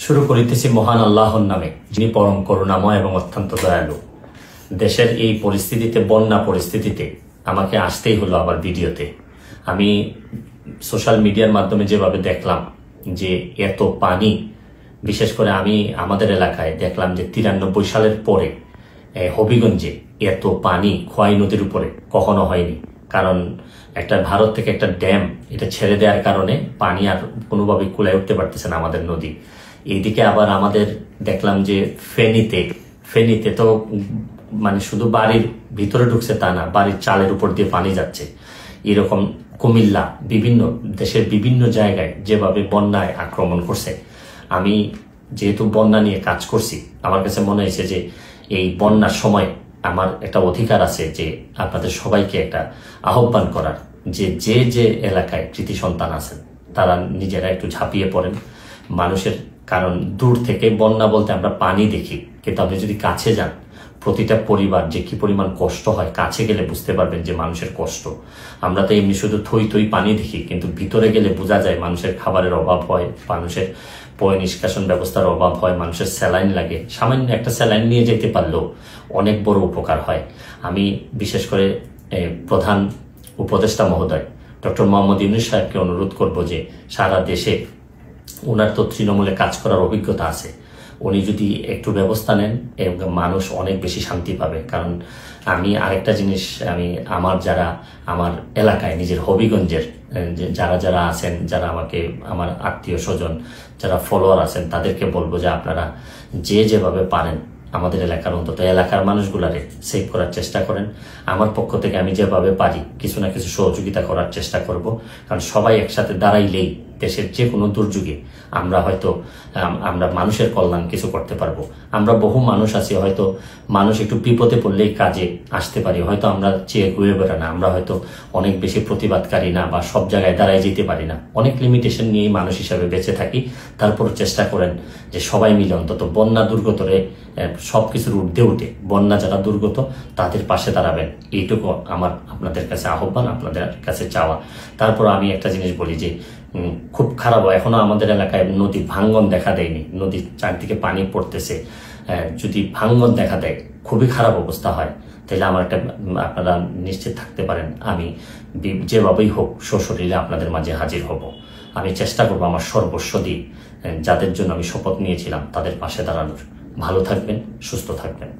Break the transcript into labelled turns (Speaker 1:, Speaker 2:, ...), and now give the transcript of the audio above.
Speaker 1: শুরু করিতেছি মহান আল্লাহর নামে, যিনি পরম করুণাময় এবং অত্যন্ত দয়ালু। দেশের এই পরিস্থিতিতে, বন্যা পরিস্থিতিতে আমাকে আসতেই হলো আবার ভিডিওতে। আমি সোশ্যাল মিডিয়ার মাধ্যমে যেভাবে দেখলাম যে এত পানি, বিশেষ করে আমি আমাদের এলাকায় দেখলাম যে 93 সালের পরে হবিগঞ্জে এত পানি খোয়াই নদীর উপরে কখনো হয়নি। কারণ একটা ভারত থেকে একটা ড্যাম এটা ছেড়ে দেওয়ার কারণে পানি আর কোনোভাবে কুলায় উঠতে পারতেছে না আমাদের নদী। এইদিকে আবার আমাদের দেখলাম যে ফেনীতে তো মানে শুধু বাড়ির ভিতরে ঢুকছে তা না, বাড়ির চালের উপর দিয়ে পানি যাচ্ছে। এরকম কুমিল্লা, বিভিন্ন দেশের বিভিন্ন জায়গায় যেভাবে বন্যায় আক্রমণ করছে। আমি যেহেতু বন্যা নিয়ে কাজ করছি, আমার কাছে মনে হয়েছে যে এই বন্যার সময় আমার একটা অধিকার আছে যে আপনাদের সবাইকে একটা আহ্বান করার, যে যে যে এলাকায় কৃতি সন্তান আছেন তারা নিজেরা একটু ঝাঁপিয়ে পড়েন মানুষের। কারণ দূর থেকে বন্যা বলতে আমরা পানি দেখি, কিন্তু আপনি যদি কাছে যান, প্রতিটা পরিবার যে কি পরিমাণ কষ্ট হয়, কাছে গেলে বুঝতে পারবেন যে মানুষের কষ্ট। আমরা তো এমনি শুধু থই পানি দেখি, কিন্তু ভিতরে গেলে বোঝা যায় মানুষের খাবারের অভাব হয়, মানুষের পয় নিষ্কাশন ব্যবস্থার অভাব হয়, মানুষের স্যালাইন লাগে। সামান্য একটা স্যালাইন নিয়ে যেতে পারলেও অনেক বড় উপকার হয়। আমি বিশেষ করে প্রধান উপদেষ্টা মহোদয় ডক্টর মোহাম্মদ ইউনূস সাহেবকে অনুরোধ করব যে সারা দেশে ওনার তো তৃণমূলে কাজ করার অভিজ্ঞতা আছে, উনি যদি একটু ব্যবস্থা নেন মানুষ অনেক বেশি শান্তি পাবে। কারণ আমি আরেকটা জিনিস, আমার যারা আমার এলাকায় নিজের হবিগঞ্জের যারা আছেন, যারা আমাকে আমার আত্মীয় স্বজন যারা ফলোয়ার আছেন, তাদেরকে বলবো যে আপনারা যেভাবে পারেন আমাদের এলাকার, অন্তত এলাকার মানুষগুলারে সেভ করার চেষ্টা করেন। আমার পক্ষ থেকে আমি যেভাবে পারি কিছু না কিছু সহযোগিতা করার চেষ্টা করব। কারণ সবাই একসাথে দাঁড়াইলেই দেশের যে কোনো দুর্যোগে আমরা মানুষের কল্যাণ কিছু করতে পারবো। আমরা বহু মানুষ আছি, হয়তো মানুষ একটু বিপদে পড়লেই কাজে আসতে পারি, হয়তো আমরা চেয়ে ঘুরে বেড়া না, আমরা হয়তো অনেক বেশি প্রতিবাদকারী না, বা সব জায়গায় দাঁড়ায় যেতে পারি না, অনেক লিমিটেশন নিয়েই মানুষ হিসাবে বেঁচে থাকি। তারপর চেষ্টা করেন যে সবাই মিলে অন্তত বন্যা দুর্গতরে সবকিছুর ঊর্ধ্বে উঠে বন্যা যারা দুর্গত তাদের পাশে দাঁড়াবেন, এইটুকু আমার আপনাদের কাছে আহ্বান, আপনাদের কাছে চাওয়া। তারপর আমি একটা জিনিস বলি যে খুব খারাপ, এখনো আমাদের এলাকায় নদী ভাঙ্গন দেখা দেয়নি, নদীর চারদিকে পানি পড়তেছে। যদি ভাঙ্গন দেখা দেয়, খুবই খারাপ অবস্থা হয়, তাহলে আমার আপনারা নিশ্চিত থাকতে পারেন আমি যেভাবেই হোক সশরীরে আপনাদের মাঝে হাজির হব। আমি চেষ্টা করবো আমার সর্বস্ব দিয়ে যাদের জন্য আমি শপথ নিয়েছিলাম তাদের পাশে দাঁড়ানোর। ভালো থাকবেন, সুস্থ থাকবেন।